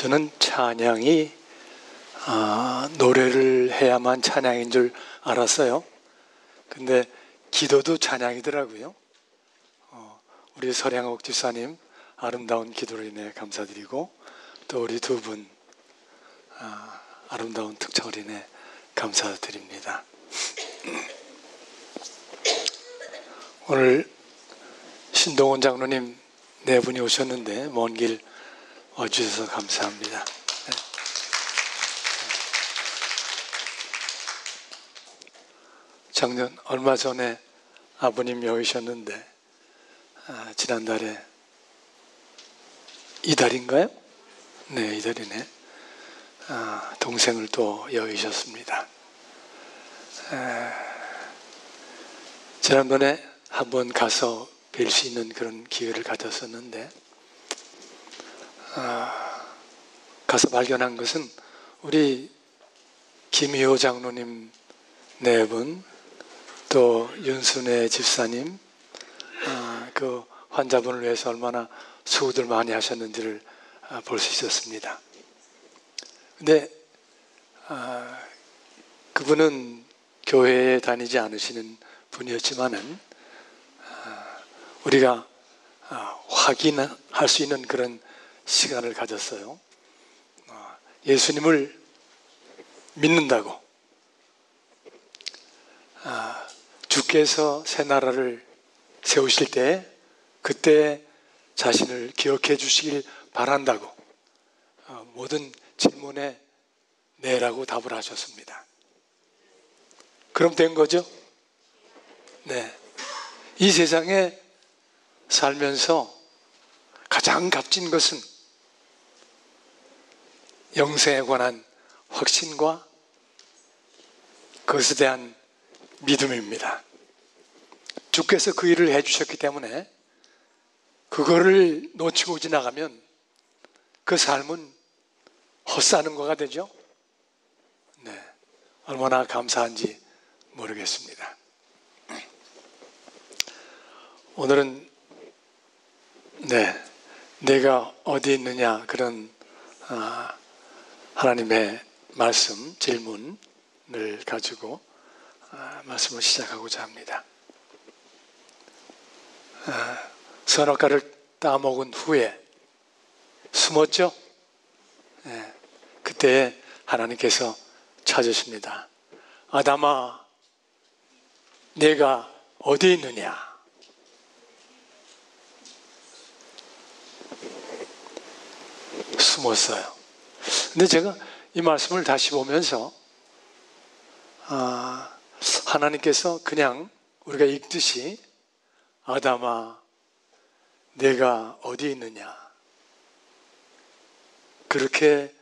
저는 찬양이 노래를 해야만 찬양인 줄 알았어요. 근데 기도도 찬양이더라고요. 우리 서량옥 집사님 아름다운 기도로 인해 감사드리고, 또 우리 두 분 아름다운 특창으로 인해 감사드립니다. 오늘 신동원 장로님 네 분이 오셨는데 먼 길 와주셔서 감사합니다. 네. 작년 얼마 전에 아버님 여기 오셨는데 지난달에 이달인가요? 네, 이달이네. 동생을 또 여의셨습니다. 지난번에 한번 가서 뵐 수 있는 그런 기회를 가졌었는데, 가서 발견한 것은 우리 김희호 장로님 네 분, 또 윤순애 집사님, 그 환자분을 위해서 얼마나 수고들 많이 하셨는지를 볼 수 있었습니다. 근데 그분은 교회에 다니지 않으시는 분이었지만은 우리가 확인할 수 있는 그런 시간을 가졌어요. 예수님을 믿는다고, 주께서 새 나라를 세우실 때 그때 자신을 기억해 주시길 바란다고 모든 질문에 네라고 답을 하셨습니다. 그럼 된 거죠? 네. 이 세상에 살면서 가장 값진 것은 영생에 관한 확신과 그것에 대한 믿음입니다. 주께서 그 일을 해주셨기 때문에 그거를 놓치고 지나가면 그 삶은 헛사는 거가 되죠. 네, 얼마나 감사한지 모르겠습니다. 오늘은 내가 어디 있느냐, 그런 하나님의 말씀, 질문을 가지고 말씀을 시작하고자 합니다. 선악과를 따먹은 후에 숨었죠? 네, 그때 하나님께서 찾으십니다. 아담아, 내가 어디 있느냐? 숨었어요. 근데 제가 이 말씀을 다시 보면서 하나님께서 그냥 우리가 읽듯이 아담아, 내가 어디 있느냐, 그렇게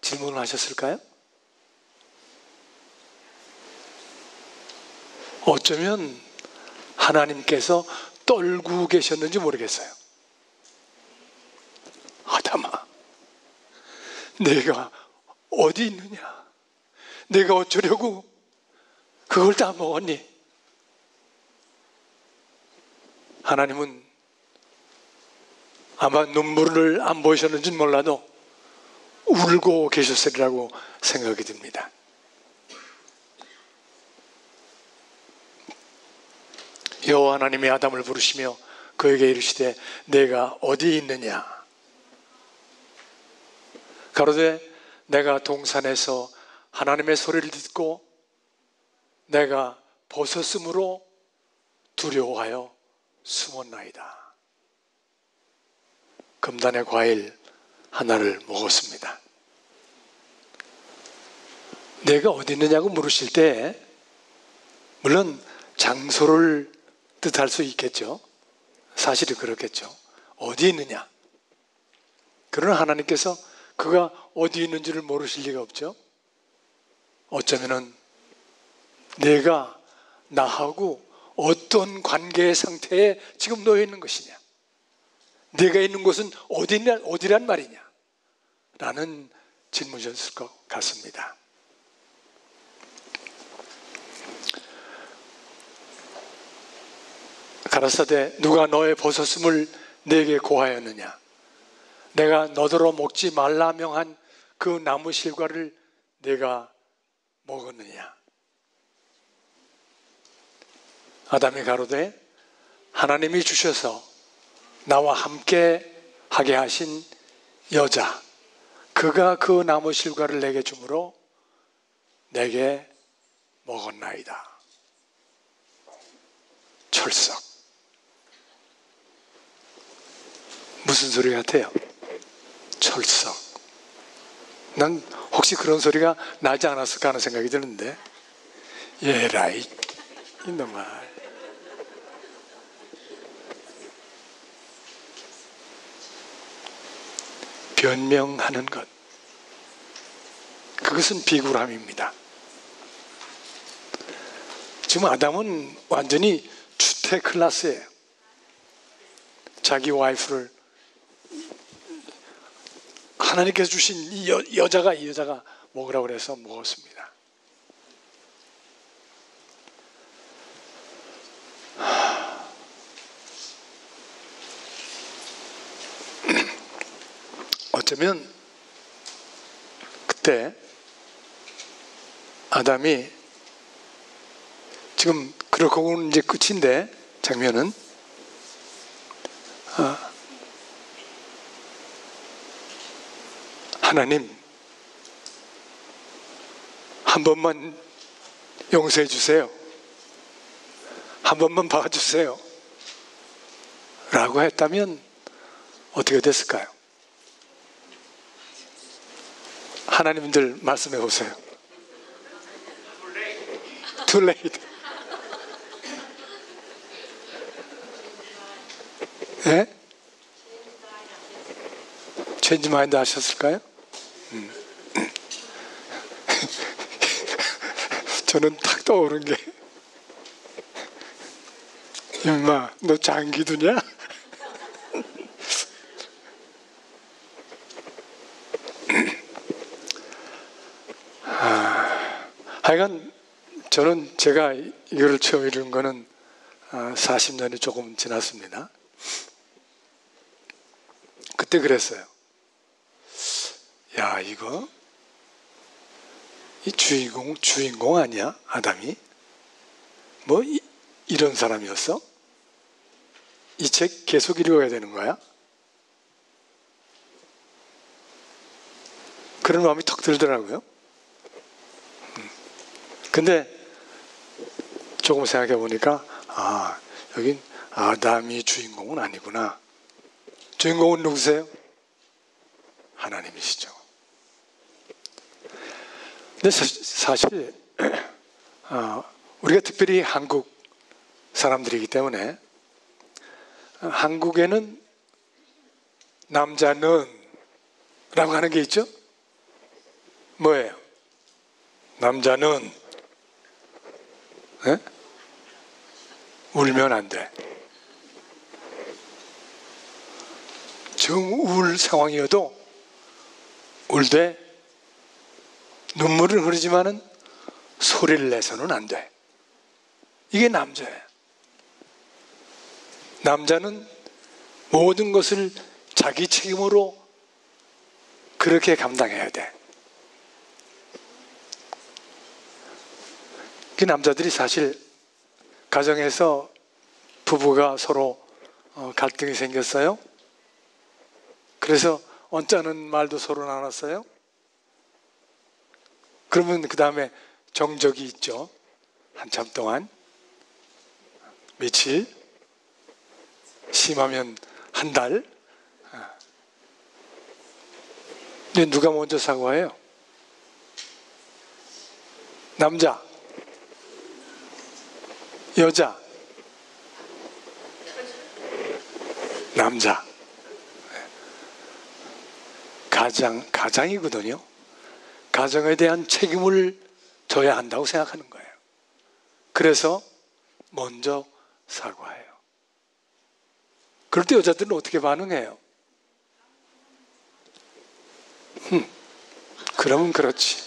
질문을 하셨을까요? 어쩌면 하나님께서 떨고 계셨는지 모르겠어요. 아담아, 내가 어디 있느냐? 내가 어쩌려고 그걸 다 먹었니? 하나님은 아마 눈물을 안 보이셨는지는 몰라도 울고 계셨으리라고 생각이 듭니다. 여호와 하나님이 아담을 부르시며 그에게 이르시되 내가 어디 있느냐? 가로되 내가 동산에서 하나님의 소리를 듣고 내가 벗었으므로 두려워하여 숨었나이다. 금단의 과일 하나를 먹었습니다. 내가 어디 있느냐고 물으실 때 물론 장소를 뜻할 수 있겠죠. 사실이 그렇겠죠. 어디 있느냐? 그러나 하나님께서 그가 어디 있는지를 모르실 리가 없죠. 어쩌면은 내가 나하고 어떤 관계의 상태에 지금 놓여 있는 것이냐, 내가 있는 곳은 어디란 말이냐 라는 질문이었을 것 같습니다. 가라사대 누가 너의 벗었음을 내게 고하였느냐? 내가 너더러 먹지 말라 명한 그 나무 실과를 내가 먹었느냐? 아담이 가로되 하나님이 주셔서 나와 함께 하게 하신 여자, 그가 그 나무 실과를 내게 주므로 내게 먹었나이다. 철석. 무슨 소리 같아요? 철석. 난 혹시 그런 소리가 나지 않았을까 하는 생각이 드는데, 예라이 이놈아. 변명하는 것, 그것은 비굴함입니다. 지금 아담은 완전히 주택 클래스예요. 자기 와이프를 하나님께서 주신 이 여자가 먹으라고 해서 먹었습니다. 어쩌면 그때 아담이 지금 그러고는 이제 끝인데 장면은 하나님 한 번만 용서해 주세요. 한 번만 봐주세요. 라고 했다면 어떻게 됐을까요? 하나님들 말씀해 보세요. Too late. 예? 체인지 마인드 하셨을까요? 저는 탁 떠오른 게, 임마 너 장기두냐? 하여간 저는 제가 이거를 처음 이룬 거는 40년이 조금 지났습니다. 그때 그랬어요. 야, 이거 이 주인공 아니야? 아담이? 뭐 이런 사람이었어? 이 책 계속 읽어야 되는 거야? 그런 마음이 턱 들더라고요. 근데 조금 생각해 보니까 여긴 아담이 주인공은 아니구나. 주인공은 누구세요? 하나님이시죠. 근데 사실 우리가 특별히 한국 사람들이기 때문에 한국에는 남자는 라고 하는 게 있죠? 뭐예요? 남자는 울면 안 돼. 정 우울 상황이어도 울되 눈물을 흐르지만은 소리를 내서는 안 돼. 이게 남자예요. 남자는 모든 것을 자기 책임으로 그렇게 감당해야 돼. 그 남자들이 사실 가정에서 부부가 서로 갈등이 생겼어요. 그래서 언짢은 말도 서로 나눴어요. 그러면 그 다음에 정적이 있죠. 한참 동안 며칠, 심하면 한 달. 근데 누가 먼저 사과해요? 남자, 여자, 남자. 가장이거든요. 가정에 대한 책임을 져야 한다고 생각하는 거예요. 그래서 먼저 사과해요. 그럴 때 여자들은 어떻게 반응해요? 그러면 그렇지.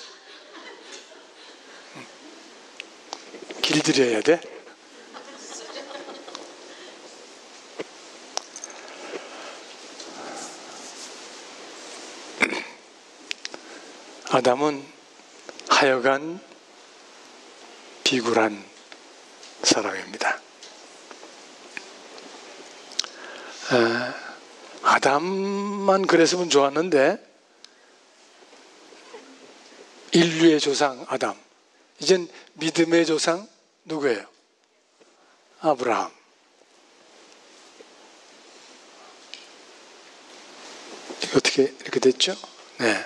길들여야 돼. 아담은 하여간 비굴한 사람입니다. 아담만 그랬으면 좋았는데 인류의 조상 아담, 이젠 믿음의 조상 누구예요? 아브라함. 어떻게 이렇게 됐죠? 네.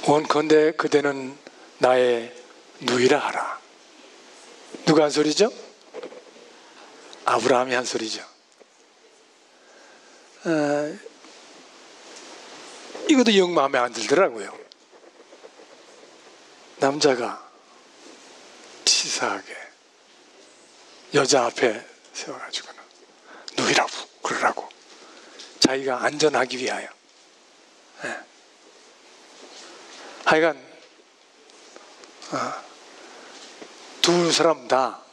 원컨대 그대는 나의 누이라 하라. 누가 한 소리죠? 아브라함이 한 소리죠. 이것도 영 마음에 안 들더라고요. 남자가 치사하게 여자 앞에 세워가지고는 누이라고 그러라고, 자기가 안전하기 위하여. 하여간 두 사람 다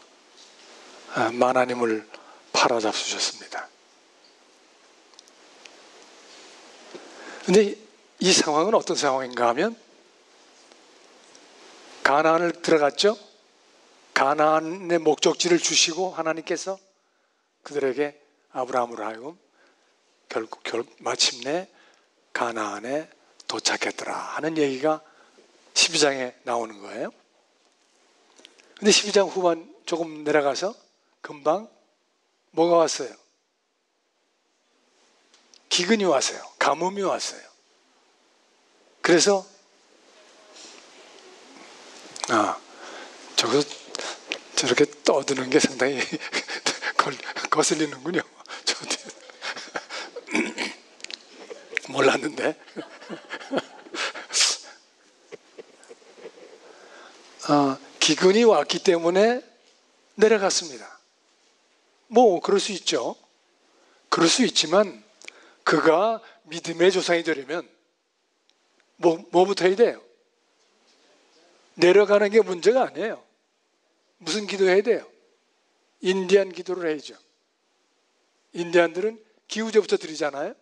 하나님을 팔아잡수셨습니다. 근데 이 상황은 어떤 상황인가 하면, 가나안을 들어갔죠. 가나안의 목적지를 주시고 하나님께서 그들에게 아브라함으로 하여금 결국 마침내 가나안에 도착했더라 하는 얘기가 12장에 나오는 거예요. 근데 12장 후반 조금 내려가서 금방 뭐가 왔어요? 기근이 왔어요. 가뭄이 왔어요. 그래서 저거 저렇게 떠드는 게 상당히 거슬리는군요. 저도 몰랐는데. 기근이 왔기 때문에 내려갔습니다. 뭐 그럴 수 있죠. 그럴 수 있지만 그가 믿음의 조상이 되려면 뭐부터 해야 돼요? 내려가는 게 문제가 아니에요. 무슨 기도해야 돼요? 인디안 기도를 해야죠. 인디안들은 기우제부터 드리잖아요.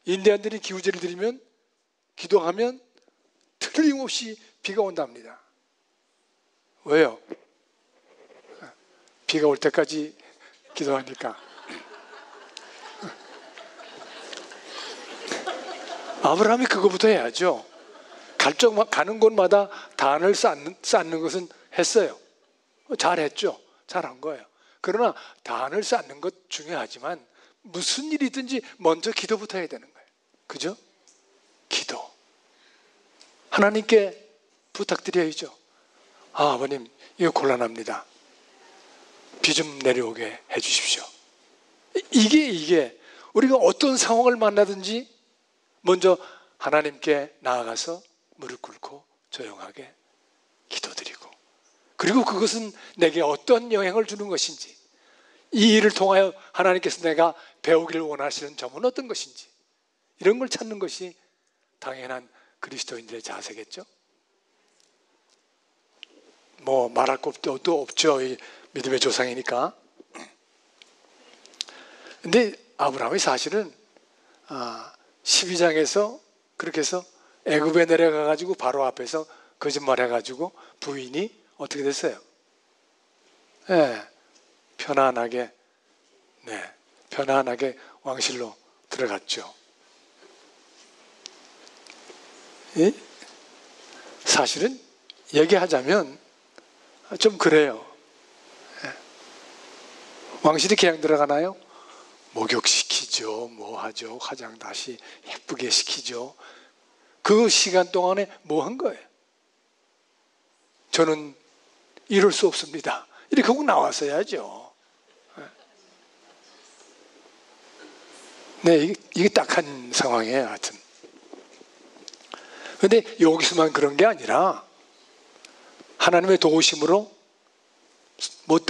인디안들이 기우제를 드리면, 기도하면 틀림없이 비가 온답니다. 왜요? 비가 올 때까지 기도하니까. 아브라함이 그거부터 해야죠. 가는 곳마다 단을 쌓는 것은 했어요. 잘했죠. 잘한 거예요. 그러나 단을 쌓는 것 중요하지만 무슨 일이든지 먼저 기도부터 해야 되는 거예요. 그죠? 기도. 하나님께 부탁드려야죠. 아버님, 이거 곤란합니다. 비 좀 내려오게 해 주십시오. 이게 우리가 어떤 상황을 만나든지 먼저 하나님께 나아가서 무릎 꿇고 조용하게 기도드리고, 그리고 그것은 내게 어떤 영향을 주는 것인지, 이 일을 통하여 하나님께서 내가 배우기를 원하시는 점은 어떤 것인지, 이런 걸 찾는 것이 당연한 그리스도인들의 자세겠죠. 뭐 말할 것도 없죠. 이 믿음의 조상이니까. 근데 아브라함이 사실은 12장에서 그렇게 해서 애굽에 내려가가지고 바로 앞에서 거짓말해가지고 부인이 어떻게 됐어요? 편안하게 왕실로 들어갔죠. 사실은 얘기하자면 좀 그래요. 왕실이 그냥 들어가나요? 목욕시키죠. 뭐 하죠. 화장 다시 예쁘게 시키죠. 그 시간 동안에 뭐 한 거예요? 저는 이럴 수 없습니다. 이렇게 하고 나왔어야죠. 네, 이게 딱한 상황이에요. 하여튼. 근데 여기서만 그런 게 아니라 하나님의 도우심으로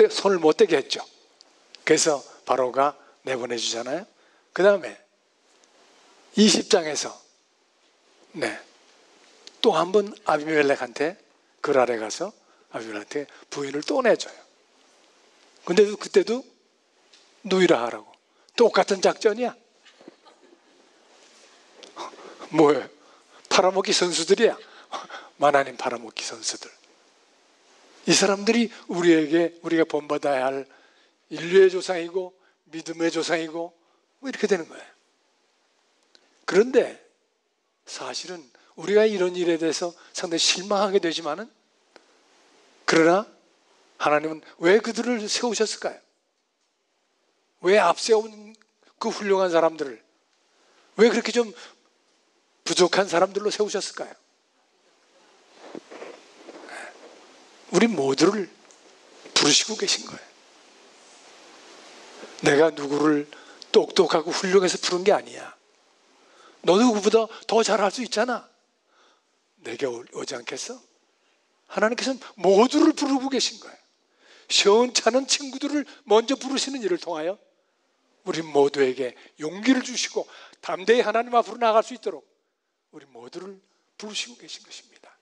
손을 못 대게 했죠. 그래서 바로가 내보내 주잖아요. 그 다음에 20장에서 또 한 번 아비멜렉한테 그랄에 가서 아비멜렉한테 부인을 또 내줘요. 근데 그때도 누이라 하라고. 똑같은 작전이야. 뭐예요? 팔아먹기 선수들이야. 하나님 팔아먹기 선수들. 이 사람들이 우리가 본받아야 할 인류의 조상이고 믿음의 조상이고 뭐 이렇게 되는 거예요. 그런데 사실은 우리가 이런 일에 대해서 상당히 실망하게 되지만은, 그러나 하나님은 왜 그들을 세우셨을까요? 왜 앞세운 그 훌륭한 사람들을 왜 그렇게 좀 부족한 사람들로 세우셨을까요? 우리 모두를 부르시고 계신 거예요. 내가 누구를 똑똑하고 훌륭해서 부른 게 아니야. 너도 그보다 더 잘할 수 있잖아. 내게 오지 않겠어? 하나님께서는 모두를 부르고 계신 거예요. 시원찮은 친구들을 먼저 부르시는 일을 통하여 우리 모두에게 용기를 주시고 담대히 하나님 앞으로 나갈 수 있도록 우리 모두를 부르시고 계신 것입니다.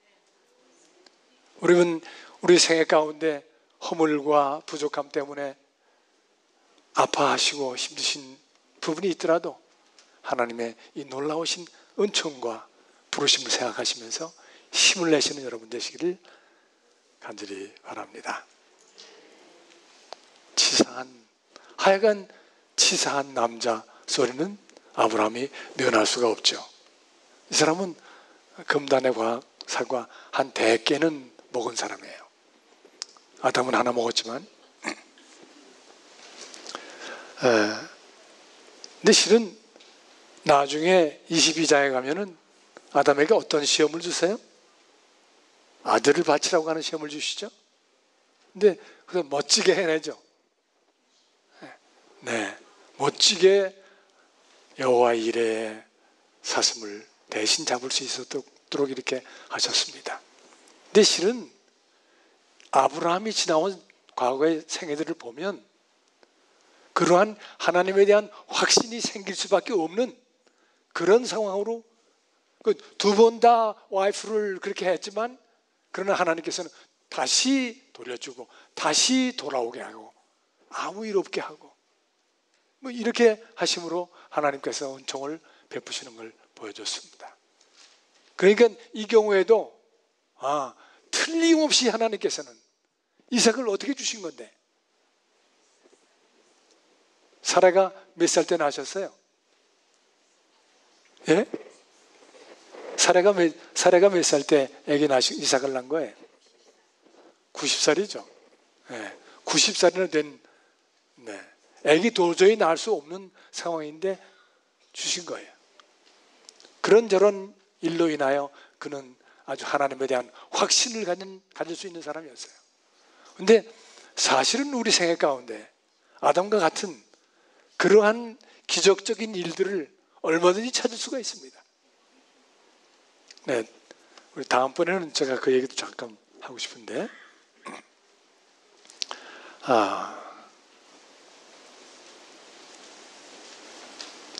우리 생애 가운데 허물과 부족함 때문에 아파하시고 힘드신 부분이 있더라도 하나님의 이 놀라우신 은총과 부르심을 생각하시면서 힘을 내시는 여러분 되시기를 간절히 바랍니다. 하여간 치사한 남자 소리는 아브라함이 면할 수가 없죠. 이 사람은 금단의 과살과 한 100개는 먹은 사람이에요. 아담은 하나 먹었지만, 근데 실은 나중에 22장에 가면은 아담에게 어떤 시험을 주세요? 아들을 바치라고 하는 시험을 주시죠. 근데 그래서 멋지게 해내죠. 네, 멋지게 여호와의 일에 사슴을 대신 잡을 수 있도록 이렇게 하셨습니다. 근데 실은 아브라함이 지나온 과거의 생애들을 보면 그러한 하나님에 대한 확신이 생길 수밖에 없는 그런 상황으로, 두 번 다 와이프를 그렇게 했지만 그러나 하나님께서는 다시 돌려주고 다시 돌아오게 하고 아무 일 없게 하고 뭐 이렇게 하심으로 하나님께서 은총을 베푸시는 걸 보여줬습니다. 그러니까 이 경우에도 틀림없이 하나님께서는 이삭을 어떻게 주신 건데, 사라가 몇 살 때 낳으셨어요? 예? 사라가 몇 살 때 이삭을 낳은 거예요? 90살이죠. 예, 90살이나 된, 애기 도저히 낳을 수 없는 상황인데 주신 거예요. 그런저런 일로 인하여 그는 아주 하나님에 대한 확신을 가질 수 있는 사람이었어요. 그런데 사실은 우리 생애 가운데 아담과 같은 그러한 기적적인 일들을 얼마든지 찾을 수가 있습니다. 네, 우리 다음번에는 제가 그 얘기도 잠깐 하고 싶은데,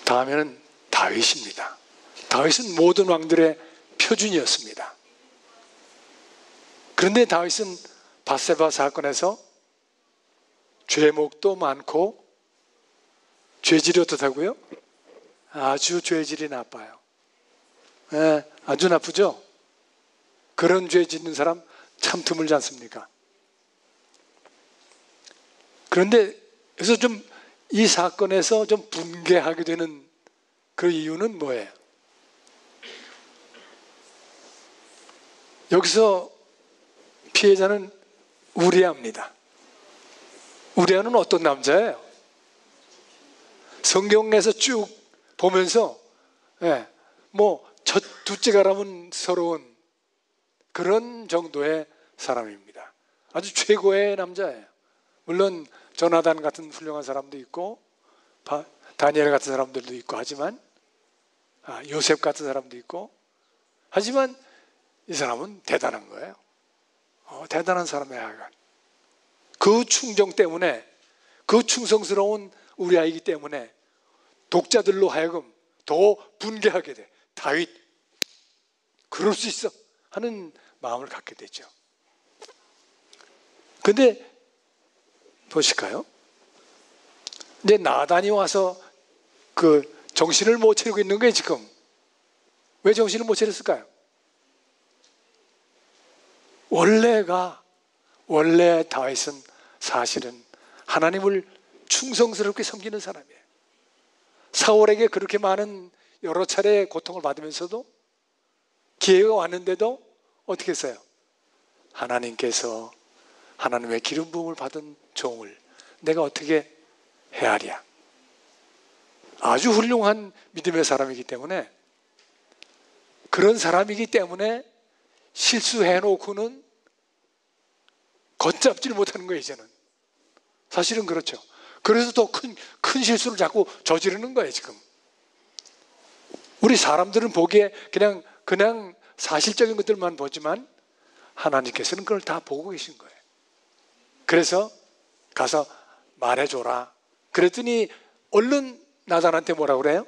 다음에는 다윗입니다. 다윗은 모든 왕들의 표준이었습니다. 그런데 다윗은 밧세바 사건에서 죄목도 많고 죄질이 어떻다고요? 아주 죄질이 나빠요. 네, 아주 나쁘죠? 그런 죄 짓는 사람 참 드물지 않습니까? 그런데 그래서 좀 이 사건에서 좀 분개하게 되는 그 이유는 뭐예요? 여기서 피해자는 우리아입니다. 우리아는 어떤 남자예요? 성경에서 쭉 보면서 첫 둘째가라면 서러운 그런 정도의 사람입니다. 아주 최고의 남자예요. 물론 조나단 같은 훌륭한 사람도 있고 다니엘 같은 사람들도 있고 하지만 요셉 같은 사람도 있고 하지만 이 사람은 대단한 거예요. 대단한 사람이야. 그 충정 때문에, 그 충성스러운 우리 아이기 때문에 독자들로 하여금 더 분개하게 돼. 다윗 그럴 수 있어 하는 마음을 갖게 되죠. 근데 보실까요? 이제 나단이 와서 그 정신을 못 차리고 있는 거예요, 지금. 왜 정신을 못 차렸을까요? 원래 다윗은 사실은 하나님을 충성스럽게 섬기는 사람이에요. 사울에게 그렇게 많은 여러 차례 고통을 받으면서도 기회가 왔는데도 어떻게 했어요? 하나님의 기름 부음을 받은 종을 내가 어떻게 헤아리야? 아주 훌륭한 믿음의 사람이기 때문에, 그런 사람이기 때문에 실수해놓고는 걷잡지를 못하는 거예요, 이제는. 사실은 그렇죠. 그래서 더 큰 실수를 자꾸 저지르는 거예요, 지금. 우리 사람들은 보기에 그냥 사실적인 것들만 보지만 하나님께서는 그걸 다 보고 계신 거예요. 그래서 가서 말해줘라. 그랬더니 얼른 나단한테 뭐라고 그래요?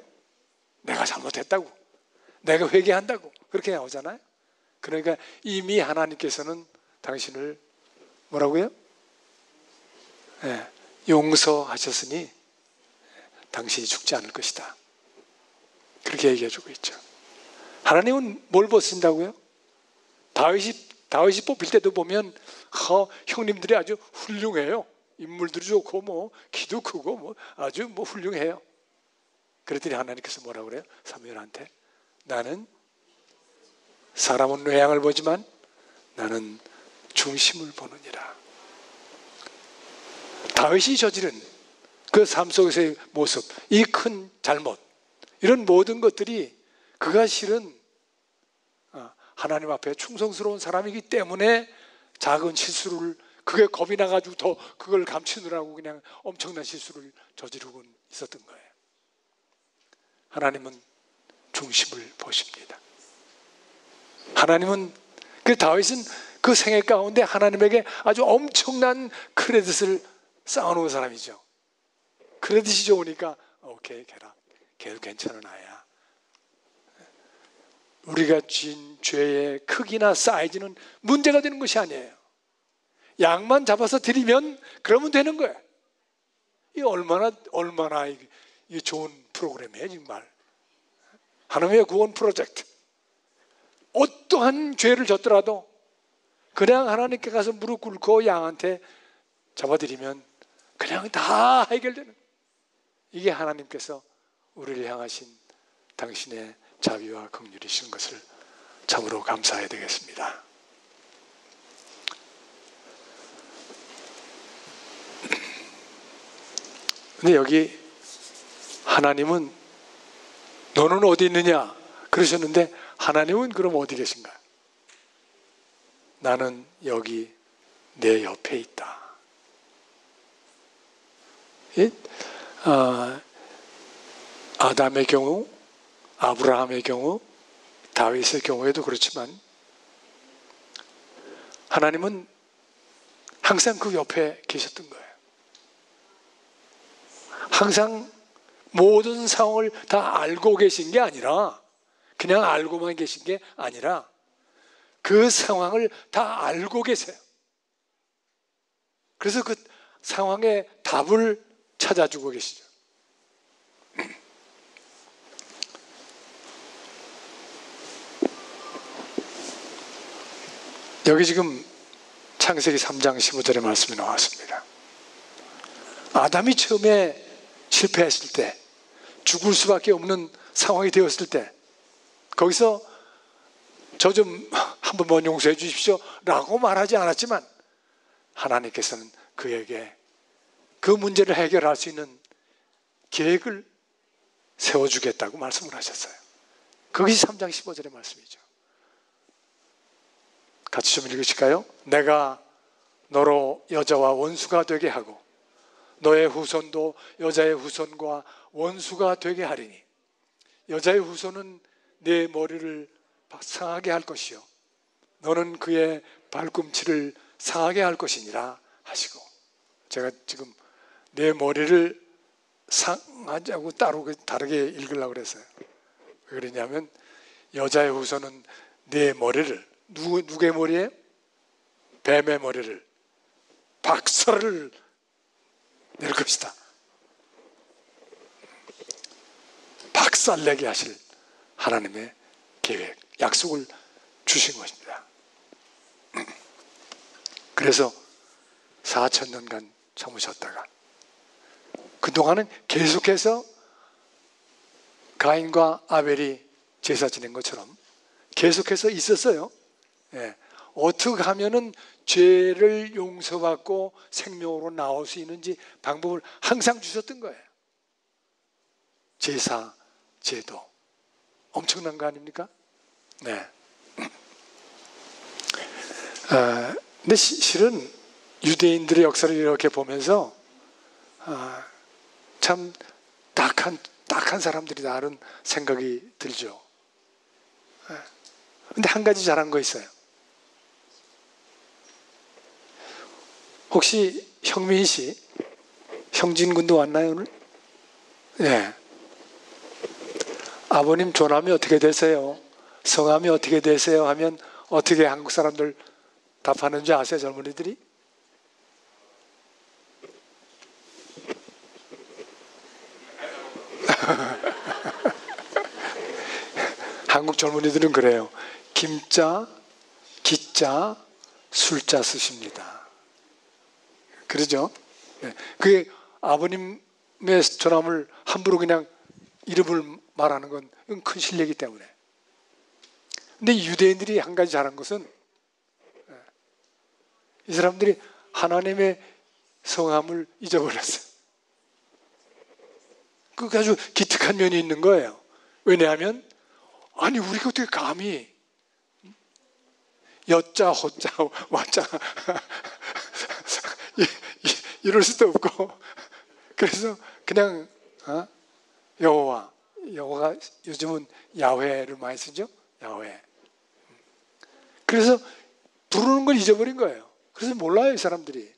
내가 잘못했다고, 내가 회개한다고, 그렇게 나오잖아요. 그러니까 이미 하나님께서는 당신을 뭐라고요? 용서하셨으니 당신이 죽지 않을 것이다, 그렇게 얘기해주고 있죠. 하나님은 뭘 보신다고요? 다윗이 뽑힐 때도 보면 형님들이 아주 훌륭해요. 인물들이 좋고 뭐 키도 크고 뭐 아주 뭐 훌륭해요. 그랬더니 하나님께서 뭐라고 그래요? 사무엘한테 나는 사람은 외양을 보지만 나는 중심을 보느니라. 다윗이 저지른 그 삶 속에서의 모습, 이 큰 잘못, 이런 모든 것들이 그가 실은 하나님 앞에 충성스러운 사람이기 때문에 작은 실수를, 그게 겁이 나가지고 더 그걸 감추느라고 그냥 엄청난 실수를 저지르고 있었던 거예요. 하나님은 중심을 보십니다. 하나님은, 그 다윗은 그 생애 가운데 하나님에게 아주 엄청난 크레딧을 쌓아놓은 사람이죠. 크레딧이 좋으니까 오케이, 걔도 괜찮은 아이야. 우리가 지은 죄의 크기나 사이즈는 문제가 되는 것이 아니에요. 양만 잡아서 드리면 그러면 되는 거예요. 이게 얼마나 이게 좋은 프로그램이에요, 정말. 하나님의 구원 프로젝트. 어떠한 죄를 졌더라도 그냥 하나님께 가서 무릎 꿇고 양한테 잡아드리면 그냥 다 해결되는 거예요. 이게 하나님께서 우리를 향하신 당신의 자비와 긍휼이신 것을 참으로 감사해야 되겠습니다. 근데 여기 하나님은 너는 어디 있느냐 그러셨는데, 하나님은 그럼 어디 계신가? 나는 여기 내 옆에 있다. 아담의 경우, 아브라함의 경우, 다윗의 경우에도 그렇지만 하나님은 항상 그 옆에 계셨던 거예요. 항상 모든 상황을 다 알고 계신 게 아니라, 그냥 알고만 계신 게 아니라 그 상황을 다 알고 계세요. 그래서 그 상황의 답을 찾아주고 계시죠. 여기 지금 창세기 3장 15절의 말씀이 나왔습니다. 아담이 처음에 실패했을 때, 죽을 수밖에 없는 상황이 되었을 때, 거기서 저 좀 한 번만 용서해 주십시오 라고 말하지 않았지만, 하나님께서는 그에게 그 문제를 해결할 수 있는 계획을 세워주겠다고 말씀을 하셨어요. 그것이 3장 15절의 말씀이죠. 같이 좀 읽으실까요? 내가 너로 여자와 원수가 되게 하고 너의 후손도 여자의 후손과 원수가 되게 하리니 여자의 후손은 네 머리를 상하게 할 것이요 너는 그의 발꿈치를 상하게 할 것이니라 하시고, 제가 지금 내 머리를 상하자고 다르게 읽으려고 그랬어요. 왜 그러냐면 여자의 후손은 내 머리를, 누구의 머리에? 뱀의 머리를, 박살을 낼 것이다. 박살내게 하실 하나님의 계획, 약속을 주신 것입니다. 그래서 4,000년간 참으셨다가 그동안은 계속해서 가인과 아벨이 제사 지낸 것처럼 계속해서 있었어요. 예. 어떻게 하면은 죄를 용서받고 생명으로 나올 수 있는지 방법을 항상 주셨던 거예요. 제사, 제도. 엄청난 거 아닙니까? 네. 근데 실은 유대인들의 역사를 이렇게 보면서 참 딱한 사람들이다 하는 생각이 들죠. 근데 한 가지 잘한 거 있어요. 혹시 형민 씨, 형진군도 왔나요 오늘? 네. 아버님 조남이 어떻게 되세요? 성함이 어떻게 되세요? 하면 어떻게 한국 사람들 답하는지 아세요, 젊은이들이? 한국 젊은이들은 그래요. 김자, 기자, 술자 쓰십니다. 그러죠? 네. 그게 아버님의 조남을 함부로 그냥 이름을 말하는 건 큰 실례이기 때문에. 근데 유대인들이 한 가지 잘한 것은 이 사람들이 하나님의 성함을 잊어버렸어요. 그게 아주 기특한 면이 있는 거예요. 왜냐하면 아니 우리가 어떻게 감히 여자, 호자, 와자 이럴 수도 없고 그래서 그냥 여호와가 요즘은 야훼를 많이 쓰죠. 야훼. 그래서 부르는 걸 잊어버린 거예요. 그래서 몰라요 이 사람들이.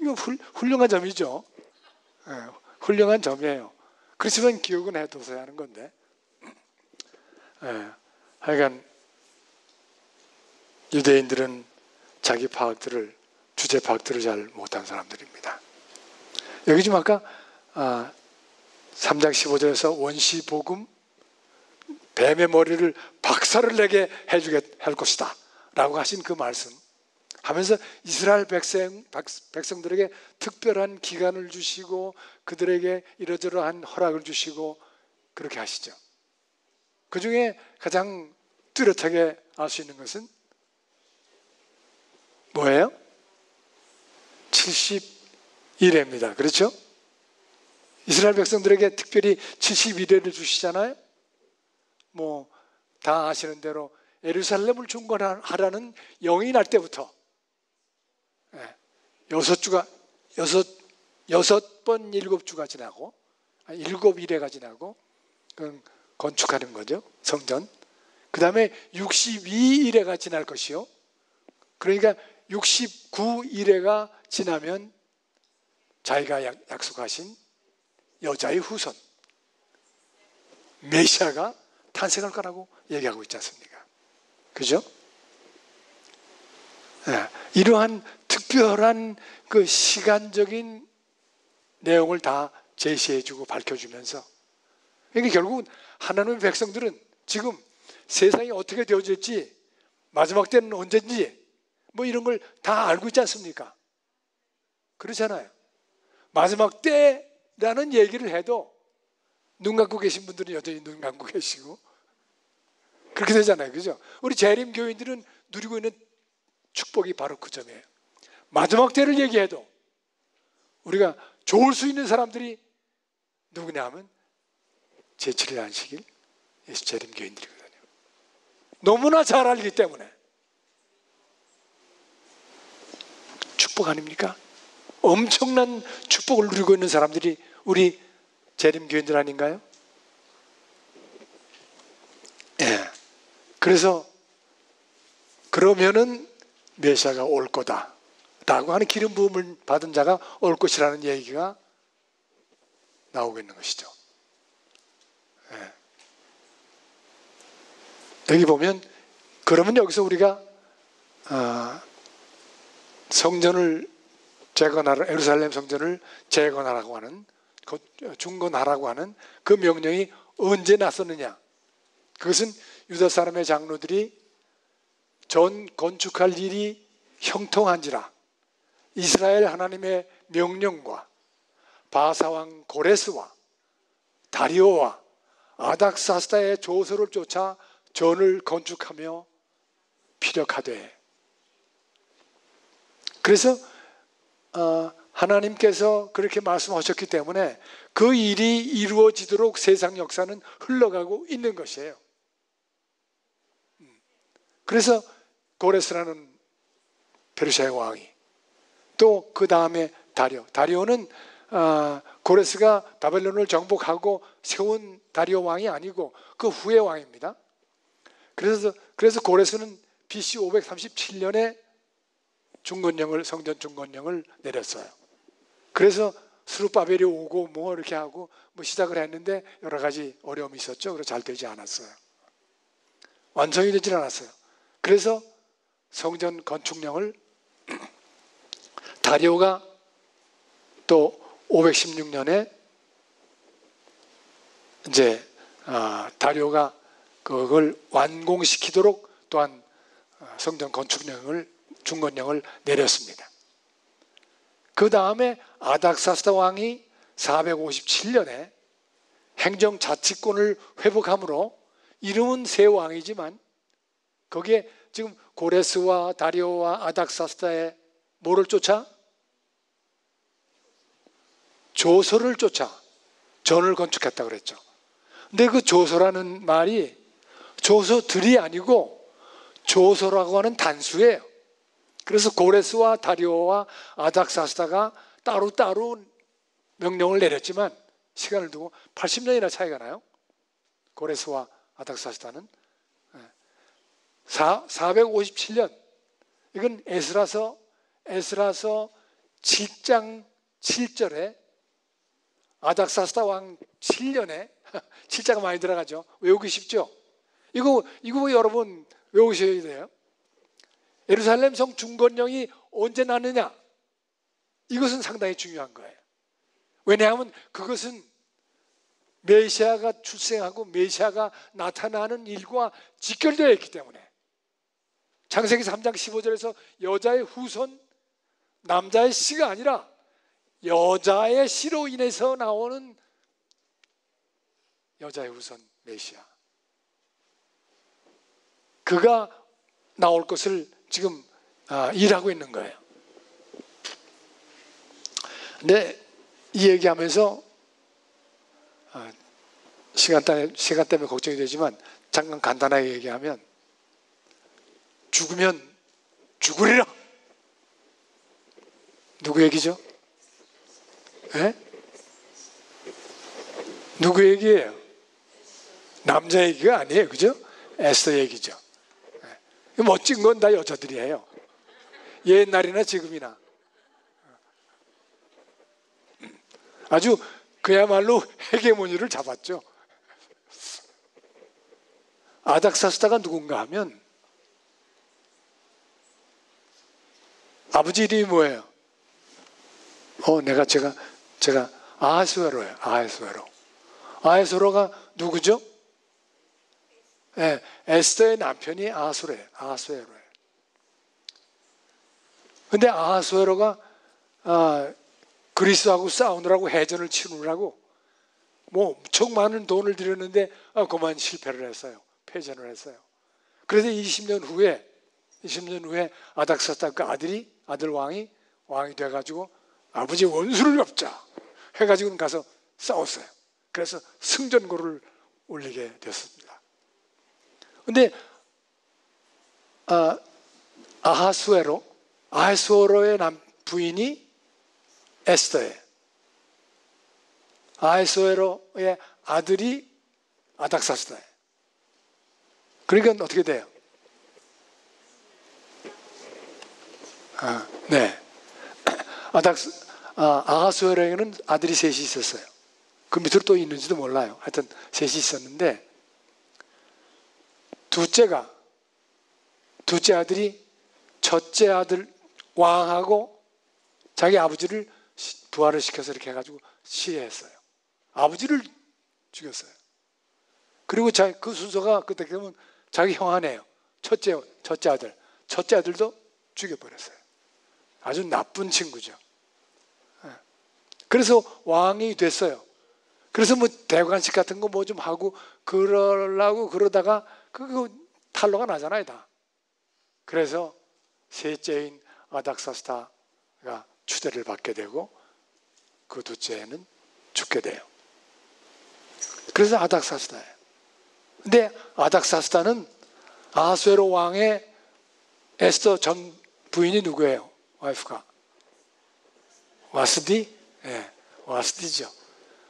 이거 훌륭한 점이죠. 훌륭한 점이에요. 그렇지만 기억은 해둬서야 하는 건데 하여간 유대인들은 자기 파악들을 주제 파악들을 잘 못한 사람들입니다. 여기 지금 아까 3장 15절에서 원시복음 뱀의 머리를 박살을 내게 해주게 할 것이다 라고 하신 그 말씀 하면서 이스라엘 백성들에게 특별한 기간을 주시고 그들에게 이러저러한 허락을 주시고 그렇게 하시죠. 그 중에 가장 뚜렷하게 알 수 있는 것은 뭐예요? 70일입니다. 그렇죠? 이스라엘 백성들에게 특별히 71회를 주시잖아요. 뭐 다 아시는 대로 예루살렘을 중건하라는 영이 날 때부터 6번 7주가 지나고 7일회가 지나고 건축하는 거죠. 성전. 그 다음에 62일회가 지날 것이요. 그러니까 69일회가 지나면 자기가 약속하신 여자의 후손 메시아가 탄생할 거라고 얘기하고 있지 않습니까? 그죠? 이러한 특별한 그 시간적인 내용을 다 제시해주고 밝혀주면서 그러니까 결국은 하나님의 백성들은 지금 세상이 어떻게 되어질지 마지막 때는 언제인지 뭐 이런 걸 다 알고 있지 않습니까? 그렇잖아요. 마지막 때라는 얘기를 해도 눈 감고 계신 분들은 여전히 눈 감고 계시고 그렇게 되잖아요. 그죠? 우리 재림 교인들은 누리고 있는 축복이 바로 그 점이에요. 마지막 때를 얘기해도 우리가 좋을 수 있는 사람들이 누구냐 하면 제7일 안식일 예수 재림 교인들이거든요. 너무나 잘 알기 때문에 축복 아닙니까? 엄청난 축복을 누리고 있는 사람들이 우리 재림 교인들 아닌가요? 예. 그래서 그러면은 메시아가 올 거다라고 하는 기름 부음을 받은 자가 올 것이라는 얘기가 나오고 있는 것이죠. 예. 여기 보면 그러면 여기서 우리가 성전을 재건하라, 예루살렘 성전을 재건하라고 하는 중건하라고 하는 그 명령이 언제 났었느냐? 그것은 유다 사람의 장로들이 전 건축할 일이 형통한지라 이스라엘 하나님의 명령과 바사왕 고레스와 다리오와 아닥사스다의 조서를 쫓아 전을 건축하며 피력하되. 그래서 하나님께서 그렇게 말씀하셨기 때문에 그 일이 이루어지도록 세상 역사는 흘러가고 있는 것이에요. 그래서 고레스라는 페르시아의 왕이, 또 그 다음에 다리오는 고레스가 바벨론을 정복하고 세운 다리오 왕이 아니고 그 후의 왕입니다. 그래서 고레스는 BC 537년에 성전 중건령을 내렸어요. 그래서 스룹바벨이 오고 뭐 이렇게 하고 뭐 시작을 했는데 여러 가지 어려움이 있었죠. 그래서 잘 되지 않았어요. 완성이 되질 않았어요. 그래서 성전 건축령을 다리오가 또 516년에 이제 다리오가 그걸 완공시키도록 또한 성전 중건령을 내렸습니다. 그 다음에 아닥사스다 왕이 457년에 행정자치권을 회복함으로 이름은 새 왕이지만 거기에 지금 고레스와 다리오와 아닥사스다의 뭐를 쫓아? 조서를 쫓아 전을 건축했다고 그랬죠. 근데 그 조서라는 말이 조서들이 아니고 조서라고 하는 단수예요. 그래서 고레스와 다리오와 아닥사스다가 따로따로 명령을 내렸지만 시간을 두고 80년이나 차이가 나요. 고레스와 아닥사스다는 457년, 이건 에스라서 7장 7절에 아닥사스다 왕 7년에 7자가 많이 들어가죠. 외우기 쉽죠? 이거 여러분 외우셔야 돼요. 예루살렘 성 중건령이 언제 났느냐? 이것은 상당히 중요한 거예요. 왜냐하면 그것은 메시아가 출생하고 메시아가 나타나는 일과 직결되어 있기 때문에. 창세기 3장 15절에서 여자의 후손, 남자의 씨가 아니라 여자의 씨로 인해서 나오는 여자의 후손 메시아, 그가 나올 것을 지금 일하고 있는 거예요. 근데 이 얘기하면서 시간 때문에 걱정이 되지만 잠깐 간단하게 얘기하면, 죽으면 죽으리라. 누구 얘기죠? 네? 누구 얘기예요? 남자 얘기가 아니에요. 그죠? 에스더 얘기죠. 네. 멋진 건 다 여자들이에요. 옛날이나 지금이나. 아주 그야말로 헤게모니를 잡았죠. 아닥사스다가 누군가 하면 아버지 이름이 뭐예요? 제가 아하스웨로예요. 아하스웨로가 누구죠? 네, 에스더의 남편이 아하스웨로예요. 근데 아하스웨로가 그리스도하고 싸우느라고 해전을 치르느라고 뭐 엄청 많은 돈을 들였는데 그만 실패를 했어요. 패전을 했어요. 그래서 20년 후에 아닥사스다 그 아들 왕이 돼가지고 아버지 원수를 갚자 해가지고 가서 싸웠어요. 그래서 승전고를 올리게 됐습니다. 근데 아하스웨로의 부인이 에스더예요. 아하스웨로의 아들이 아닥사스다예요. 그러니까 어떻게 돼요? 네. 아하스웨로에게는 아들이 셋이 있었어요. 그 밑으로 또 있는지도 몰라요. 하여튼 셋이 있었는데 둘째 아들이 첫째 아들 왕하고 자기 아버지를 부활을 시켜서 이렇게 해가지고 시해했어요. 아버지를 죽였어요. 그리고 그 순서가 그때 되면 자기 형 아내예요. 첫째 아들. 첫째 아들도 죽여버렸어요. 아주 나쁜 친구죠. 그래서 왕이 됐어요. 그래서 뭐 대관식 같은 거 뭐 좀 하고 그러려고 그러다가 그거 탄로가 나잖아요, 다. 그래서 셋째인 아닥사스다가 추대를 받게 되고 그 둘째는 죽게 돼요. 그래서 아닥사스다예요. 근데 아닥사스다는 아수에로 왕의 에스더 전 부인이 누구예요? 와이프가 와스디? 예, 와스디죠.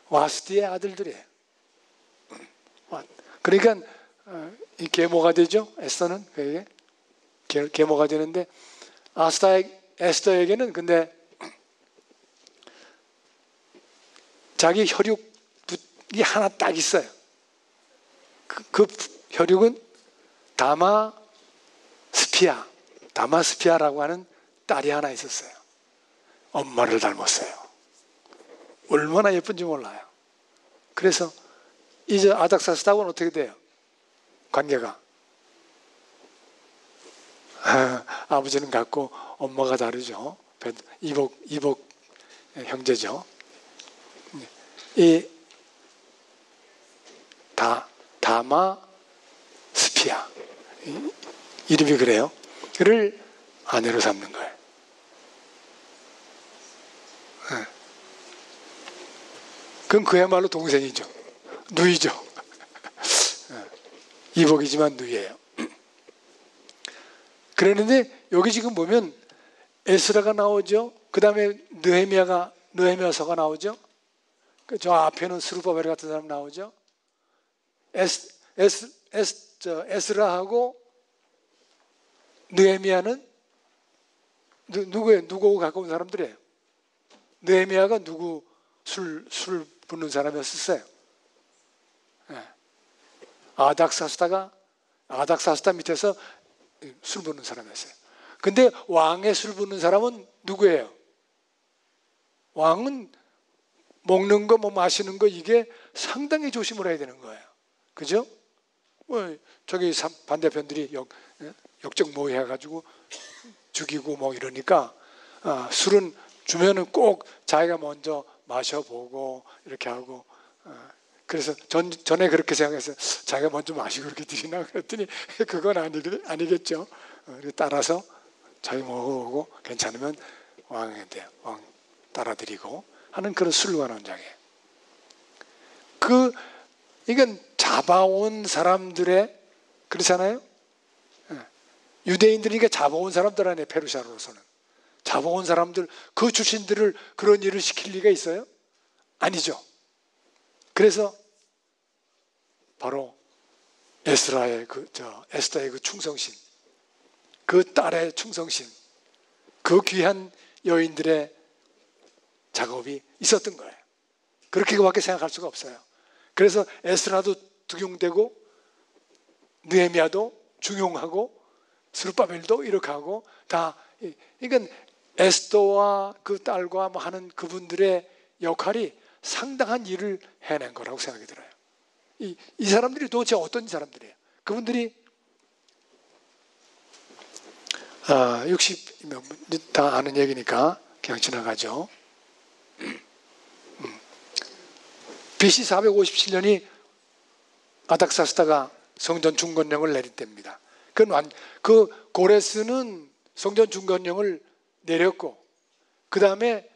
와스디의 아들들이에요. 그러니까 이 계모가 되죠. 에스더는 그에게 계모가 되는데 에스더에게는 근데 자기 혈육이 하나 딱 있어요. 그 혈육은 다마스피아라고 하는 딸이 하나 있었어요. 엄마를 닮았어요. 얼마나 예쁜지 몰라요. 그래서 이제 아닥사스다하고는 어떻게 돼요? 관계가 아버지는 같고 엄마가 다르죠. 이복 형제죠. 이 다마스피아 이름이 그래요. 그를 아내로 삼는 거예요. 그건 그야말로 동생이죠. 누이죠. 이복이지만 누이예요. 그랬는데 여기 지금 보면 에스라가 나오죠. 그 다음에 느헤미야서가 나오죠. 저 앞에는 스룹바벨 같은 사람 나오죠. 에스라하고 느헤미야는 누구예요? 누구하고 가까운 사람들이에요? 느헤미야가 누구 술 붓는 사람이었어요. 네. 아닥사스다 밑에서 술 붓는 사람이었어요. 근데 왕의 술 붓는 사람은 누구예요? 왕은 먹는 거, 뭐 마시는 거 이게 상당히 조심을 해야 되는 거예요. 그죠? 저기 반대편들이 역적 모의해가지고 죽이고 뭐 이러니까 술은 주면은 꼭 자기가 먼저 마셔보고 이렇게 하고 그래서 전에 그렇게 생각해서 자기가 먼저 마시고 그렇게 드리나 그랬더니 그건 아니겠죠. 따라서 자기 먹어보고 괜찮으면 왕한테 왕 따라드리고 하는 그런 술관 원장이에요. 이건 잡아온 사람들의 그렇잖아요. 유대인들이니까 잡아온 사람들 아니에요. 페르시아로서는 잡아온 사람들 그 출신들을 그런 일을 시킬 리가 있어요? 아니죠. 그래서 바로 에스더의 그 충성심, 그 딸의 충성심, 그 귀한 여인들의 작업이 있었던 거예요. 그렇게밖에 생각할 수가 없어요. 그래서 에스라도 득용되고 느헤미야도 중용하고 스룹바벨도 이렇게 하고 다 이건 에스더와 그 딸과 뭐 하는 그분들의 역할이 상당한 일을 해낸 거라고 생각이 들어요. 이 사람들이 도대체 어떤 사람들이에요? 그분들이 60몇 다 아는 얘기니까 그냥 지나가죠. BC 457년이 아닥사스다가 성전 중건령을 내릴 때입니다. 그 고레스는 성전 중건령을 내렸고 그 다음에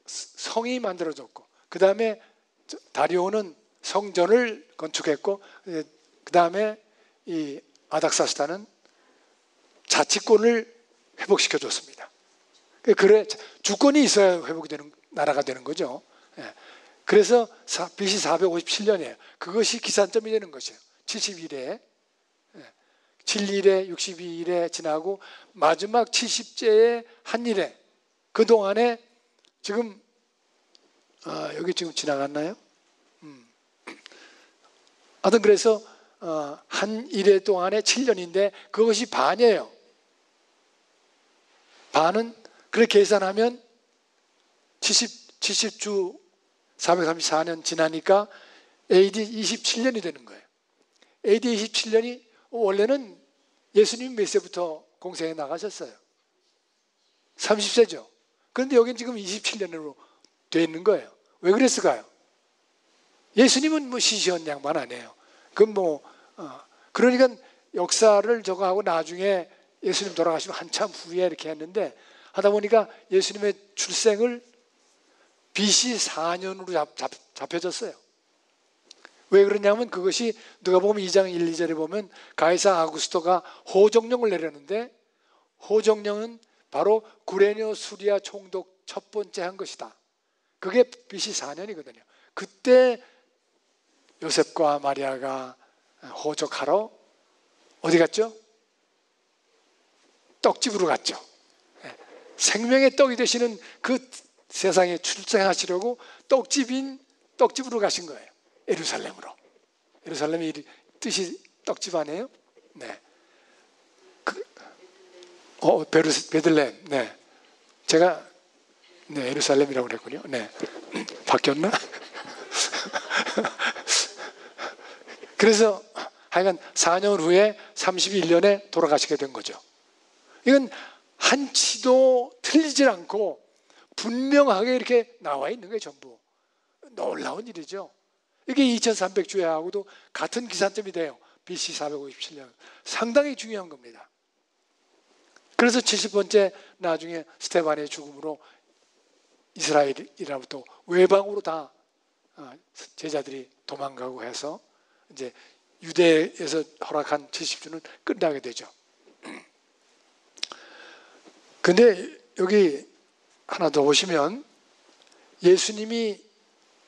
성이 만들어졌고 그 다음에 다리오는 성전을 건축했고 그 다음에 이 아닥사스다는 자치권을 회복시켜줬습니다. 그래 주권이 있어야 회복이 되는 나라가 되는 거죠. 그래서 BC 457년이에요. 그것이 기산점이 되는 것이에요. 71회, 7일에 62일에 지나고 마지막 70제의 한 일에 그동안에 지금 여기 지금 지나갔나요? 하여튼 그래서 한 일회 동안에 7년인데 그것이 반이에요. 반은 그렇게 계산하면 70주 434년 지나니까 AD 27년이 되는 거예요. AD 27년이 원래는 예수님 몇 세부터 공생에 나가셨어요? 30세죠. 그런데 여긴 지금 27년으로 되어 있는 거예요. 왜 그랬을까요? 예수님은 뭐 시시한 양반 아니에요. 그러니까 역사를 저거 하고 나중에 예수님 돌아가시면 한참 후에 이렇게 했는데 하다 보니까 예수님의 출생을 BC 4년으로 잡혀졌어요. 왜 그러냐면 그것이 누가복음 2장 1, 2절에 보면 가이사 아구스토가 호정령을 내렸는데 호정령은 바로 구레뇨 수리아 총독 첫 번째 한 것이다. 그게 BC 4년이거든요. 그때 요셉과 마리아가 호적하러 어디 갔죠? 떡집으로 갔죠. 생명의 떡이 되시는 그 세상에 출생하시려고 떡집으로 가신 거예요. 예루살렘으로. 예루살렘이 뜻이 떡집 아니에요? 네. 베들레헴. 네. 제가 예루살렘이라고 그랬군요. 네. 바뀌었나? 그래서 하여간 4년 후에 31년에 돌아가시게 된 거죠. 이건 한치도 틀리질 않고 분명하게 이렇게 나와 있는 거예요. 전부. 놀라운 일이죠. 이게 2300주야하고도 같은 기산점이 돼요. BC 457년. 상당히 중요한 겁니다. 그래서 70번째 나중에 스테반의 죽음으로 이스라엘이로부터 외방으로 다 제자들이 도망가고 해서 이제 유대에서 허락한 70주는 끝나게 되죠. 근데 여기 하나 더 보시면 예수님이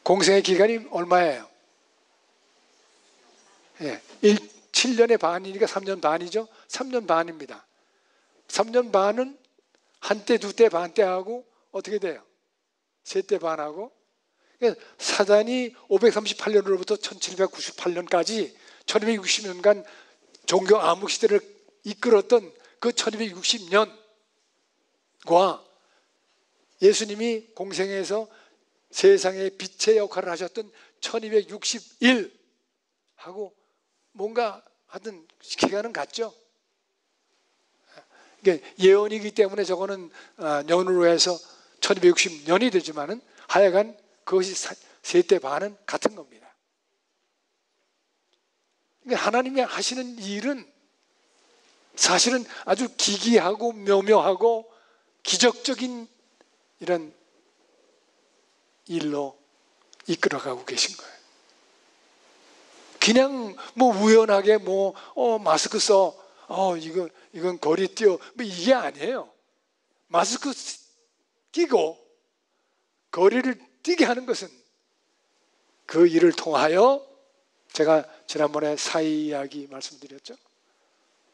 공생의 기간이 얼마예요? 7년의 반이니까 3년 반이죠. 3년 반입니다. 3년 반은 한때, 두때, 반때 하고 어떻게 돼요? 세때 반하고. 사단이 538년으로부터 1798년까지 1260년간 종교 암흑 시대를 이끌었던 그 1260년과 예수님이 공생에서 세상의 빛의 역할을 하셨던 1261하고 뭔가 하여튼 기간은 같죠. 예언이기 때문에 저거는 년으로 해서 1260년이 되지만은 하여간 그것이 세대 반은 같은 겁니다. 하나님이 하시는 일은 사실은 아주 기이하고 묘묘하고 기적적인 이런 일로 이끌어가고 계신 거예요. 그냥 뭐 우연하게 마스크 써, 이건 거리 뛰어, 이게 아니에요. 마스크 끼고 거리를 뛰게 하는 것은 그 일을 통하여 제가 지난번에 사이 이야기 말씀드렸죠.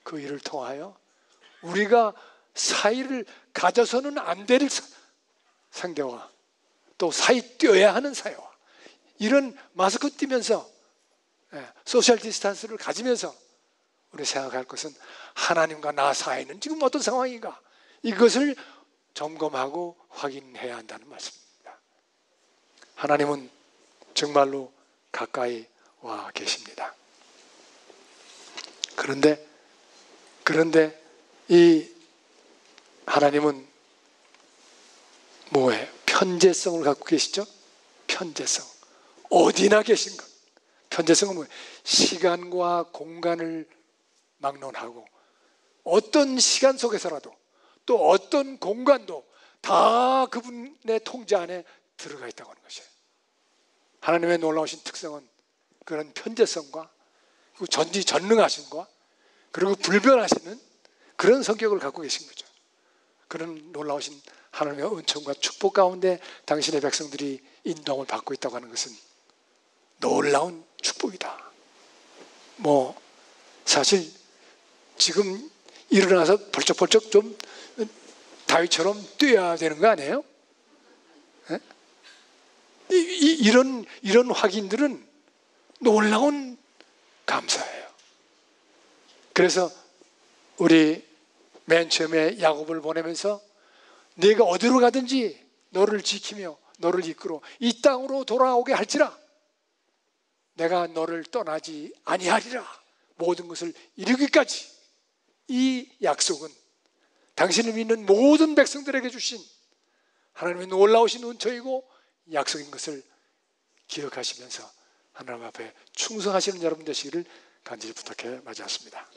그 일을 통하여 우리가 사이를 가져서는 안 될 상대와 또 사이 뛰어야 하는 사이와 이런 마스크 뛰면서 소셜 디스턴스를 가지면서 우리 생각할 것은 하나님과 나 사이는 지금 어떤 상황인가 이것을 점검하고 확인해야 한다는 말씀입니다. 하나님은 정말로 가까이 와 계십니다. 그런데 이 하나님은 뭐예요? 편재성을 갖고 계시죠? 편재성. 어디나 계신 것. 편재성은 뭐예요? 시간과 공간을 막론하고 어떤 시간 속에서라도 또 어떤 공간도 다 그분의 통제 안에 들어가 있다고 하는 것이에요. 하나님의 놀라우신 특성은 그런 편재성과 전지전능하심과 그리고 불변하시는 그런 성격을 갖고 계신 거죠. 그런 놀라우신 하나님의 은총과 축복 가운데 당신의 백성들이 인도함을 받고 있다고 하는 것은 놀라운 축복이다. 사실 지금 일어나서 벌쩍벌쩍 좀 다윗처럼 뛰어야 되는 거 아니에요? 이런 확인들은 놀라운 감사예요. 그래서 우리 맨 처음에 야곱을 보내면서 네가 어디로 가든지 너를 지키며 너를 이끌어 이 땅으로 돌아오게 할지라 내가 너를 떠나지 아니하리라 모든 것을 이루기까지 이 약속은 당신을 믿는 모든 백성들에게 주신 하나님의 놀라우신 은총이고 약속인 것을 기억하시면서 하나님 앞에 충성하시는 여러분 되시기를 간절히 부탁해 맞이했습니다.